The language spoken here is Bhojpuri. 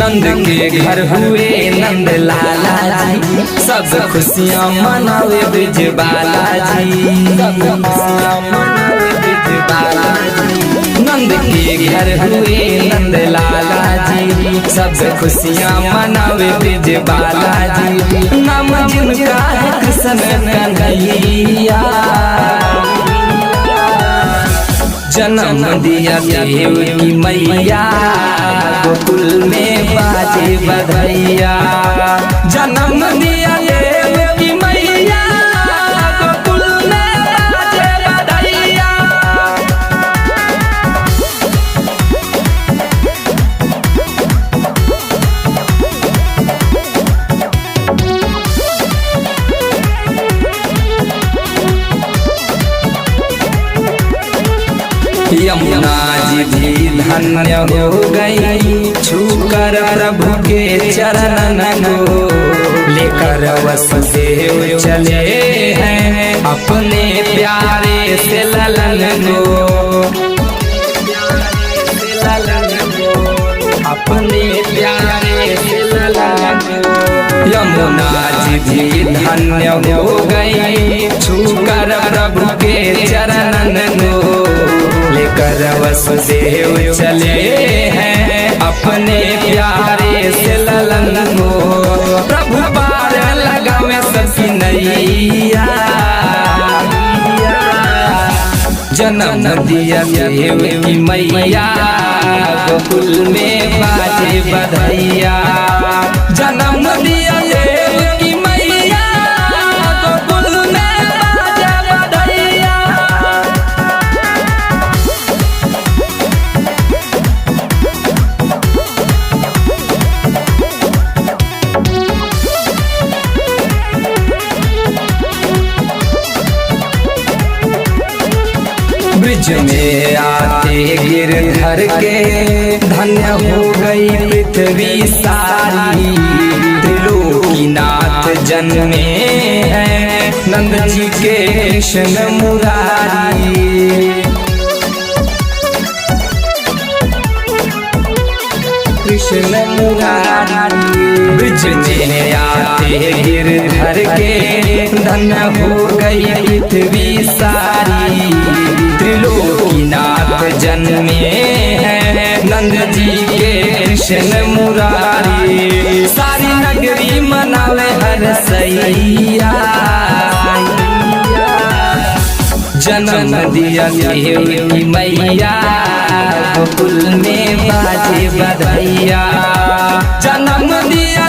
नंद के घर हुए नंद लाला जी, सब खुशियाँ मनावे ब्रिज बालाजी, सब खुशियाँ मनावे ब्रिज बालाजी। नंद के घर हुए नंद लाला जी, सब खुशियाँ मनावे ब्रिज बालाजी। नाम जिनका है कृष्ण कन्हैया, जन्म दिया देव की मैया, गोकुल में बाजे बधैया। जन्म दिया देव की मैया, गोकुल में बाजे बधैया। यमुना जी भी धन्य हो गई, छूकर प्रभु के चरण को। लेकर वसुदेव चले हैं अपने प्यारे से ललन को, अपने प्यारे से ललन को। यमुना जी भी धन्य हो गई, छूकर प्रभु के चरण को। लेकर वसुदेव चले हैं अपने प्यारे से ललन को। प्रभु पार लगावे सखी नैया, जन्म दिया देव की मैया, गोकुल में बाजे बधैया। जन्म दिया देव की मैया, गोकुल में बाजे बधैया। ब्रिज में आते गिरधर के, धन्य हो गई पृथ्वी सारी। त्रिलोकीनाथ जन्मे हैं नंद जी के कृष्ण मुरारी। कृष्ण मुरारी। ब्रिज में आते गिरधर के, धन्य हो गई पृथ्वी सारी। त्रिलोकीनाथ जन्मे हैं नंद जी के कृष्ण मुरारी। सारी नगरी मनावे हर सैया, जन्म दिया देव की मैया, गोकुल में बाजे बधैया। जन्म दिया